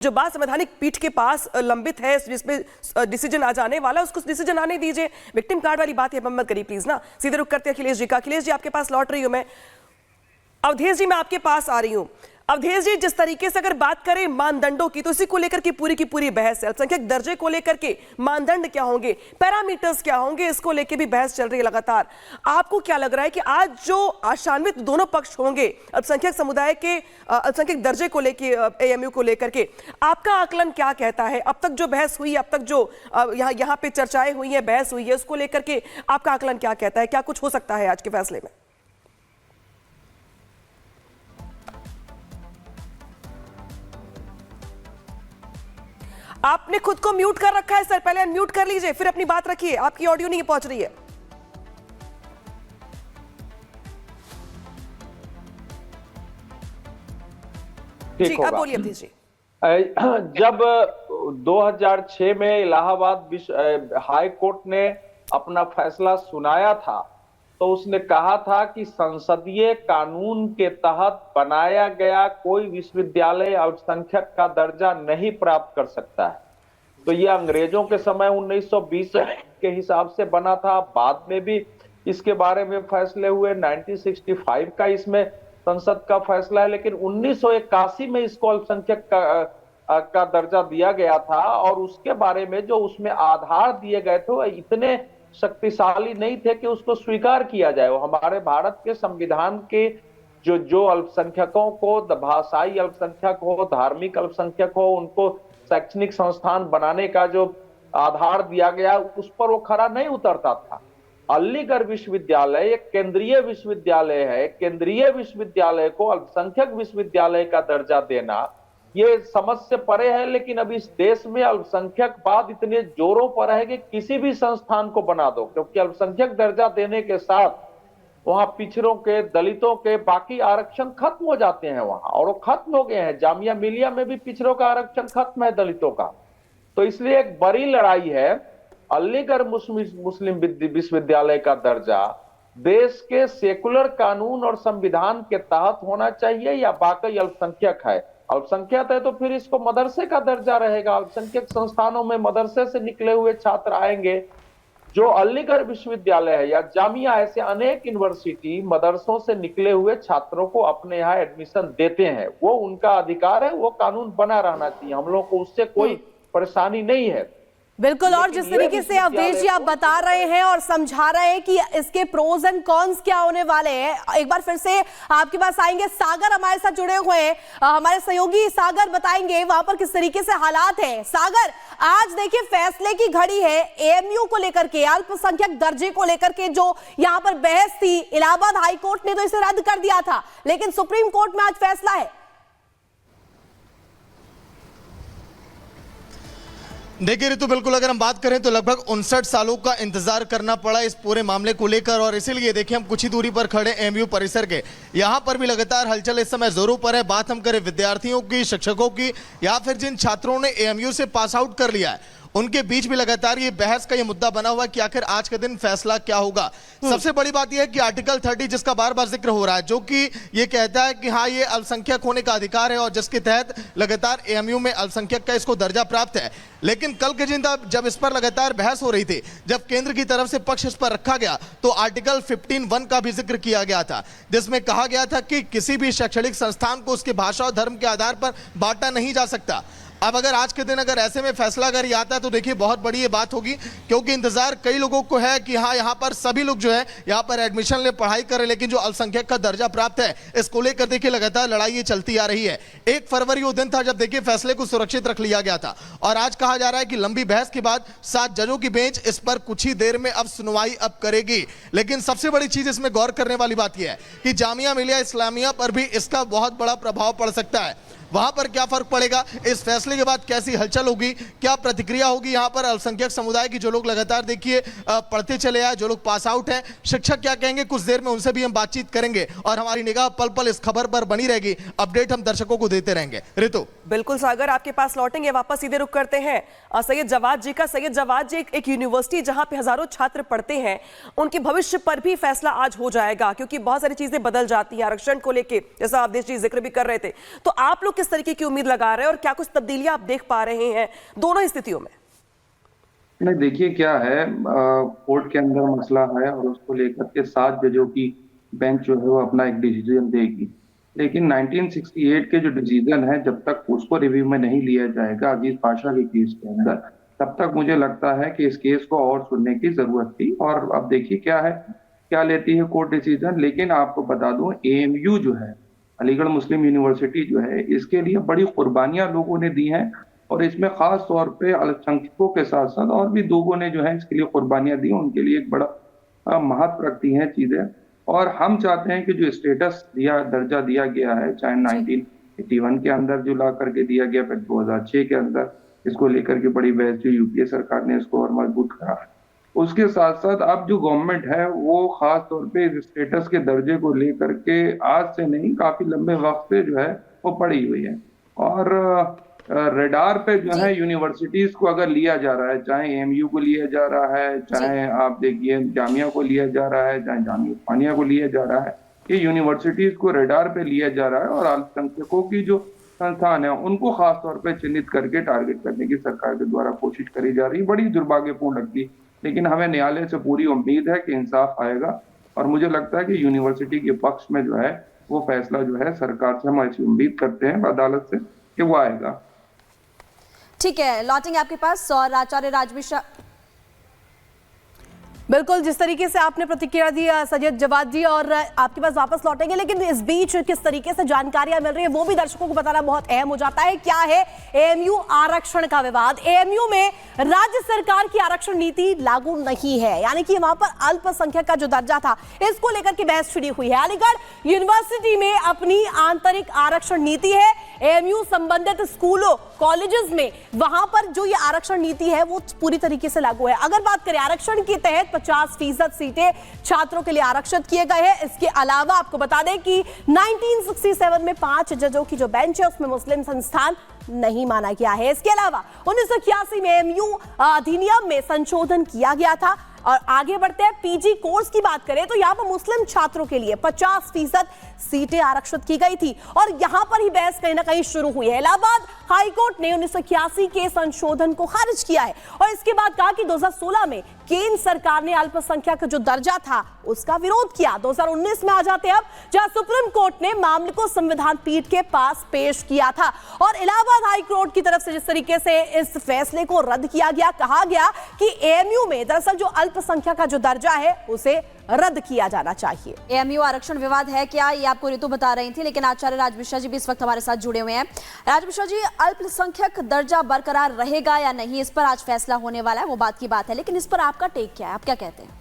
जो बात संवैधानिक पीठ के पास लंबित है, जिसमें डिसीजन आ जाने वाला, उसको डिसीजन आने दीजिए। विक्टिम कार्ड वाली बात है मत करिए प्लीज ना। सीधे रुक करते हैं अखिलेश जी का। अखिलेश जी आपके पास लौट रही हूं मैं। अवधेश जी मैं आपके पास आ रही हूं। अवधेश जी, जिस तरीके से अगर बात करें मानदंडों की, तो इसी को लेकर की पूरी बहस है। अल्पसंख्यक दर्जे को लेकर के मानदंड क्या होंगे, पैरामीटर्स क्या होंगे, इसको लेकर भी बहस चल रही है लगातार। आपको क्या लग रहा है कि आज जो आशान्वित दोनों पक्ष होंगे अल्पसंख्यक समुदाय के अल्पसंख्यक दर्जे को लेकर, एएमयू को लेकर के, आपका आकलन क्या कहता है? अब तक जो बहस हुई, अब तक जो यहाँ पे चर्चाएं हुई है, बहस हुई है, उसको लेकर के आपका आकलन क्या कहता है? क्या कुछ हो सकता है आज के फैसले में? आपने खुद को म्यूट कर रखा है सर, पहले अनम्यूट कर लीजिए, फिर अपनी बात रखिए। आपकी ऑडियो नहीं पहुंच रही है। ठीक होगा। अब बोलिए अवधेश जी। जब 2006 में इलाहाबाद हाई कोर्ट ने अपना फैसला सुनाया था, तो उसने कहा था कि संसदीय कानून के तहत बनाया गया कोई विश्वविद्यालय अल्पसंख्यक का दर्जा नहीं प्राप्त कर सकता है। तो ये अंग्रेजों के समय 1920 के हिसाब से बना था। बाद में भी इसके बारे में फैसले हुए। 1965 का इसमें संसद का फैसला है, लेकिन 1981 में इसको अल्पसंख्यक का दर्जा दिया गया था। और उसके बारे में जो उसमें आधार दिए गए थे वो इतने शक्तिशाली नहीं थे कि उसको स्वीकार किया जाए। वो हमारे भारत के संविधान के जो अल्पसंख्यकों को, भाषाई अल्पसंख्यक हो, धार्मिक अल्पसंख्यक हो, उनको शैक्षणिक संस्थान बनाने का जो आधार दिया गया, उस पर वो खरा नहीं उतरता था। अलीगढ़ विश्वविद्यालय एक केंद्रीय विश्वविद्यालय है। केंद्रीय विश्वविद्यालय को अल्पसंख्यक विश्वविद्यालय का दर्जा देना ये समझ से परे है। लेकिन अब इस देश में अल्पसंख्यकवाद इतने जोरों पर है कि किसी भी संस्थान को बना दो, क्योंकि अल्पसंख्यक दर्जा देने के साथ वहां पिछड़ों के, दलितों के बाकी आरक्षण खत्म हो जाते हैं वहां, और वो खत्म हो गए हैं। जामिया मिलिया में भी पिछड़ों का आरक्षण खत्म है, दलितों का। तो इसलिए एक बड़ी लड़ाई है। अलीगढ़ मुस्लिम विश्वविद्यालय का दर्जा देश के सेकुलर कानून और संविधान के तहत होना चाहिए या बाकी अल्पसंख्यक है। अल्पसंख्यक है तो फिर इसको मदरसे का दर्जा रहेगा। अल्पसंख्यक संस्थानों में मदरसे से निकले हुए छात्र आएंगे। जो अलीगढ़ विश्वविद्यालय है या जामिया, ऐसे अनेक यूनिवर्सिटी मदरसों से निकले हुए छात्रों को अपने यहाँ एडमिशन देते हैं। वो उनका अधिकार है, वो कानून बना रहना चाहिए। हम लोग को उससे कोई परेशानी नहीं है। बिल्कुल। और जिस तरीके से अवधेश जी आप बता रहे हैं और समझा रहे हैं कि इसके प्रोज एंड कॉन्स क्या होने वाले हैं, एक बार फिर से आपके पास आएंगे। सागर हमारे साथ जुड़े हुए हैं, हमारे सहयोगी सागर बताएंगे वहां पर किस तरीके से हालात हैं। सागर, आज देखिए फैसले की घड़ी है एएमयू को लेकर के, अल्पसंख्यक दर्जे को लेकर के जो यहाँ पर बहस थी। इलाहाबाद हाई कोर्ट ने तो इसे रद्द कर दिया था, लेकिन सुप्रीम कोर्ट में आज फैसला है। देखिए ऋतु, बिल्कुल अगर हम बात करें तो लगभग 59 सालों का इंतजार करना पड़ा इस पूरे मामले को लेकर। और इसीलिए देखिए हम कुछ ही दूरी पर खड़े एएमयू परिसर के, यहां पर भी लगातार हलचल इस समय जोरों पर है। बात हम करें विद्यार्थियों की, शिक्षकों की, या फिर जिन छात्रों ने एएमयू से पास आउट कर लिया है, उनके बीच भी लगातार ये बहस का ये मुद्दा बना हुआ है कि आखिर आज के दिन फैसला क्या होगा। सबसे बड़ी बात यह है कि आर्टिकल 30 जिसका बार बार जिक्र हो रहा है, जो कि ये कहता है कि हाँ ये अल्पसंख्यक होने का अधिकार है और जिसके तहत लगातार एएमयू में अल्पसंख्यक का इसको दर्जा प्राप्त है। लेकिन कल के दिन जब इस पर लगातार बहस हो रही थी, जब केंद्र की तरफ से पक्ष इस पर रखा गया, तो आर्टिकल 15(1) का भी जिक्र किया गया था, जिसमें कहा गया था कि किसी भी शैक्षणिक संस्थान को उसके भाषा और धर्म के आधार पर बांटा नहीं जा सकता। अब अगर आज के दिन अगर ऐसे में फैसला अगर ये आता है तो देखिए बहुत बड़ी ये बात होगी, क्योंकि इंतजार कई लोगों को है कि हाँ यहाँ पर सभी लोग जो है यहाँ पर एडमिशन ले, पढ़ाई करें, लेकिन जो अल्पसंख्यक का दर्जा प्राप्त है इसको लेकर देखिए लगातार लड़ाई ये चलती आ रही है। 1 फरवरी वो दिन था जब देखिए फैसले को सुरक्षित रख लिया गया था, और आज कहा जा रहा है कि लंबी बहस के बाद 7 जजों की बेंच इस पर कुछ ही देर में अब सुनवाई अब करेगी। लेकिन सबसे बड़ी चीज इसमें गौर करने वाली बात यह है कि जामिया मिलिया इस्लामिया पर भी इसका बहुत बड़ा प्रभाव पड़ सकता है। वहां पर क्या फर्क पड़ेगा, इस फैसले के बाद कैसी हलचल होगी, क्या प्रतिक्रिया होगी यहाँ पर अल्पसंख्यक समुदाय की, जो लोग लगातार देखिए पढ़ते चले आए, जो लोग पास आउट हैं, शिक्षक क्या कहेंगे, कुछ देर में उनसे भी हम बातचीत करेंगे। और हमारी निगाह पल पल इस खबर पर बनी रहेगी, अपडेट हम दर्शकों को देते रहेंगे। ऋतु, बिल्कुल सागर, आपके पास लौटेंगे, वापस सीधे रुक करते हैं सैयद जवाद जी का। सैयद जवाद जी, एक यूनिवर्सिटी जहां पे हजारों छात्र पढ़ते हैं, उनके भविष्य पर भी फैसला आज हो जाएगा, क्योंकि बहुत सारी चीजें बदल जाती हैं आरक्षण को लेकर, जैसा अवधेश जी जिक्र भी कर रहे थे। तो आप लोग किस तरीके की उम्मीद लगा रहे हैं और क्या कुछ तब्दीलियां आप देख पा रहे हैं दोनों ही स्थितियों में? नहीं, देखिए क्या है, कोर्ट के अंदर मसला है और उसको लेकर के 7 जजों की बेंच जो है वो अपना एक डिसीजन देगी। लेकिन 1968 के जो डिसीजन है, जब तक उसको रिव्यू में नहीं लिया जाएगा अजीज पाशा के केस के अंदर, तब तक मुझे लगता है कि इस केस को और सुनने की जरूरत थी। और अब देखिए क्या है, क्या लेती है कोर्ट डिसीजन। लेकिन आपको बता दूं, AMU जो है, अलीगढ़ मुस्लिम यूनिवर्सिटी जो है, इसके लिए बड़ी कुर्बानियां लोगों ने दी हैं और इसमें खास तौर पे अल्पसंख्यकों के साथ साथ और भी लोगों ने जो है इसके लिए कुर्बानियां दी। उनके लिए एक बड़ा महत्व रखती हैं चीजें। और हम चाहते हैं कि जो स्टेटस दर्जा दिया गया है, चाहे 1981 के अंदर जो ला करके दिया गया, फिर 2006 के अंदर इसको लेकर के बड़ी बहस जो UPA सरकार ने इसको और मजबूत करा, उसके साथ साथ अब जो गवर्नमेंट है वो खास तौर पे इस स्टेटस के दर्जे को लेकर के आज से नहीं, काफी लंबे वक्त से जो है वो पड़ी हुई है। और रडार पे जो है यूनिवर्सिटीज को अगर लिया जा रहा है, चाहे AMU को लिया जा रहा है, चाहे आप देखिए जामिया को लिया जा रहा है, चाहे जामिया उस्मानिया को लिया जा रहा है, ये यूनिवर्सिटीज को रडार पे लिया जा रहा है और अल्पसंख्यकों की जो संस्थान है उनको खास तौर पे चिन्हित करके टारगेट करने की सरकार के द्वारा कोशिश करी जा रही है। बड़ी दुर्भाग्यपूर्ण लगती है, लेकिन हमें न्यायालय से पूरी उम्मीद है कि इंसाफ आएगा और मुझे लगता है कि यूनिवर्सिटी के पक्ष में जो है वो फैसला जो है सरकार से हम ऐसी उम्मीद करते हैं अदालत से कि वो आएगा। ठीक है, लौटेंगे आपके पास। और आचार्य राज मिश्रा, बिल्कुल जिस तरीके से आपने प्रतिक्रिया दी सैयद जवाद जी, और आपके पास वापस लौटेंगे, लेकिन इस बीच किस तरीके से जानकारियां मिल रही है वो भी दर्शकों को बताना बहुत अहम हो जाता है। क्या है AMU आरक्षण का विवाद? AMU में राज्य सरकार की आरक्षण नीति लागू नहीं है, यानी कि वहां पर अल्पसंख्यक का जो दर्जा था इसको लेकर के बहस छिड़ी हुई है। अलीगढ़ यूनिवर्सिटी में अपनी आंतरिक आरक्षण नीति है। AMU संबंधित स्कूलों कॉलेजेस में वहां पर जो ये आरक्षण नीति है वो पूरी तरीके से लागू है। अगर बात करें आरक्षण के तहत 50% सीटें छात्रों के लिए आरक्षित किए गए हैं। इसके अलावा आपको बता दें कि 1967 में 5 जजों की जो बेंच है उसमें मुस्लिम संस्थान नहीं माना गया है। इसके अलावा 1981 में AMU अधिनियम में संशोधन किया गया था। और आगे बढ़ते हैं, PG कोर्स की बात करें तो यहां पर मुस्लिम छात्रों के लिए 50% सीटें आरक्षित की गई थी और यहां पर ही बहस कहीं ना कहीं शुरू हुई है। इलाहाबाद हाईकोर्ट ने 1981 के संशोधन को खारिज किया है और इसके बाद कहा कि 2016 में केंद्र सरकार ने अल्पसंख्यक जो दर्जा था उसका विरोध किया। 2019 में आ जाते हैं अब, जहां सुप्रीम कोर्ट ने मामले को संविधान पीठ के पास पेश किया था और इलाहाबाद हाई कोर्ट की तरफ से जिस तरीके से इस फैसले को रद्द किया गया, कहा गया कि AMU में दरअसल जो अल्पसंख्यक का जो दर्जा है उसे रद्द किया जाना चाहिए। AMU आरक्षण विवाद है क्या, ये आपको ऋतु बता रही थी, लेकिन आचार्य राज मिश्रा जी भी इस वक्त हमारे साथ जुड़े हुए हैं। राज मिश्रा जी, अल्पसंख्यक दर्जा बरकरार रहेगा या नहीं, इस पर आज फैसला होने वाला है, वो बात की बात है, लेकिन इस पर आपका टेक क्या है, आप क्या कहते हैं?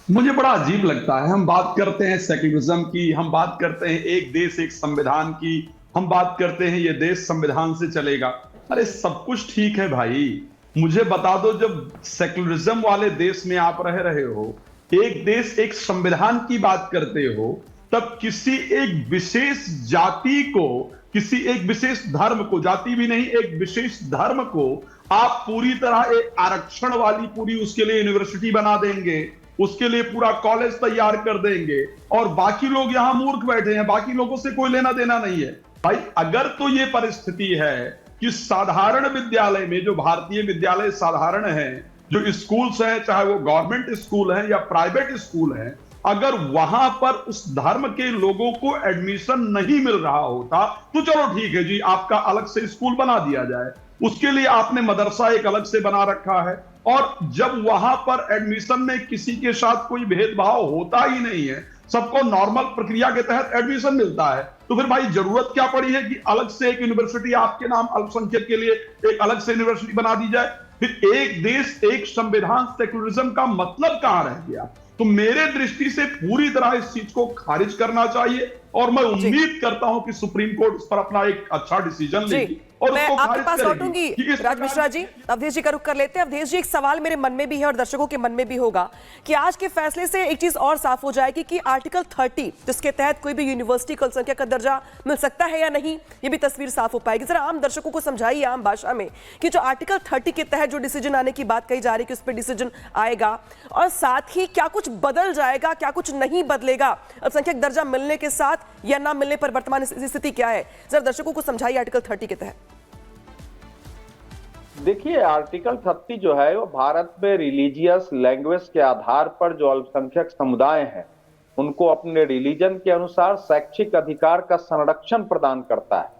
मुझे बड़ा अजीब लगता है, हम बात करते हैं सेक्युलरिज्म की, हम बात करते हैं एक देश एक संविधान की, हम बात करते हैं ये देश संविधान से चलेगा। अरे सब कुछ ठीक है भाई, मुझे बता दो, जब सेक्युलरिज्म वाले देश में आप रह रहे हो, एक देश एक संविधान की बात करते हो, तब किसी एक विशेष जाति को, किसी एक विशेष धर्म को, जाति भी नहीं, एक विशेष धर्म को आप पूरी तरह एक आरक्षण वाली पूरी उसके लिए यूनिवर्सिटी बना देंगे, उसके लिए पूरा कॉलेज तैयार कर देंगे और बाकी लोग यहां मूर्ख बैठे हैं, बाकी लोगों से कोई लेना देना नहीं है। भाई अगर तो ये परिस्थिति है कि साधारण विद्यालय में, जो भारतीय विद्यालय साधारण है, जो स्कूल्स हैं, चाहे वो गवर्नमेंट स्कूल हैं या प्राइवेट स्कूल हैं, अगर वहां पर उस धर्म के लोगों को एडमिशन नहीं मिल रहा होता तो चलो ठीक है जी, आपका अलग से स्कूल बना दिया जाए, उसके लिए आपने मदरसा एक अलग से बना रखा है और जब वहां पर एडमिशन में किसी के साथ कोई भेदभाव होता ही नहीं है, सबको नॉर्मल प्रक्रिया के तहत एडमिशन मिलता है, तो फिर भाई जरूरत क्या पड़ी है कि अलग से एक यूनिवर्सिटी आपके नाम अल्पसंख्यक के लिए एक अलग से यूनिवर्सिटी बना दी जाए? फिर एक देश एक संविधान सेक्युलरिज्म का मतलब कहां रह गया? तो मेरे दृष्टि से पूरी तरह इस चीज को खारिज करना चाहिए और मैं उम्मीद करता हूं कि सुप्रीम कोर्ट इस पर अपना एक अच्छा डिसीजन लेगी और मैं उसको आपके पास खारिज लौटूंगी। करेगी। राज मिश्रा जी, अवधेश जी का रुख कर लेते हैं। अवधेश जी, एक सवाल मेरे मन में भी है और दर्शकों के मन में भी होगा कि आज के फैसले से एक चीज और साफ हो जाएगी कि आर्टिकल 30 जिसके तहत कोई भी यूनिवर्सिटी को अल्पसंख्यक का दर्जा मिल सकता है या नहीं, ये भी तस्वीर साफ हो पाएगी। जरा आम दर्शकों को समझाइए आम भाषा में कि जो आर्टिकल 30 के तहत जो डिसीजन आने की बात कही जा रही है कि उस पर डिसीजन आएगा और साथ ही क्या कुछ बदल जाएगा, क्या कुछ नहीं बदलेगा अल्पसंख्यक दर्जा मिलने के साथ, बाद या ना मिलने पर वर्तमान स्थिति क्या है, जरा दर्शकों को समझाइए आर्टिकल 30 के तहत। देखिए, आर्टिकल 30 जो है वो भारत में रिलीजियस लैंग्वेज के आधार पर जो अल्पसंख्यक समुदाय हैं उनको अपने रिलीजन के अनुसार शैक्षिक अधिकार का संरक्षण प्रदान करता है।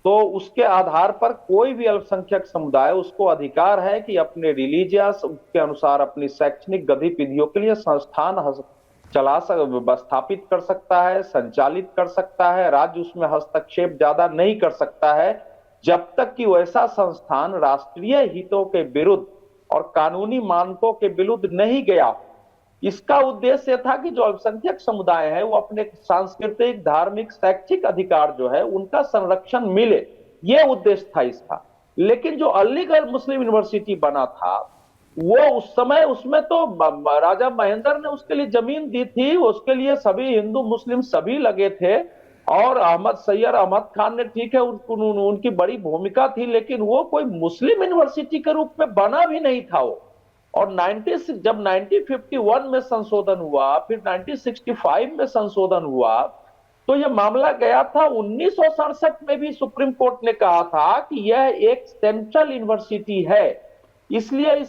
तो उसके आधार पर कोई भी अल्पसंख्यक समुदाय, उसको अधिकार है कि अपने रिलीजियस के अनुसार अपनी शैक्षणिक गतिविधियों के लिए संस्थान स्थापित कर सकता है, संचालित कर सकता है। राज्य उसमें हस्तक्षेप ज्यादा नहीं कर सकता है जब तक कि वैसा संस्थान राष्ट्रीय हितों के विरुद्ध और कानूनी मानकों के विरुद्ध नहीं गया। इसका उद्देश्य था कि जो अल्पसंख्यक समुदाय है वो अपने सांस्कृतिक, धार्मिक, शैक्षिक अधिकार जो है उनका संरक्षण मिले, यह उद्देश्य था इसका। लेकिन जो अलीगढ़ मुस्लिम यूनिवर्सिटी बना था वो उस समय, उसमें तो राजा महेंद्र ने उसके लिए जमीन दी थी, उसके लिए सभी हिंदू मुस्लिम सभी लगे थे, और सैयद अहमद खान ने, ठीक है, उनकी बड़ी भूमिका थी, लेकिन वो कोई मुस्लिम यूनिवर्सिटी के रूप में बना भी नहीं था वो। और जब 1951 में संशोधन हुआ, फिर 1965 में संशोधन हुआ, तो यह मामला गया था 1967 में भी सुप्रीम कोर्ट ने कहा था कि यह एक सेंट्रल यूनिवर्सिटी है, इसलिए इस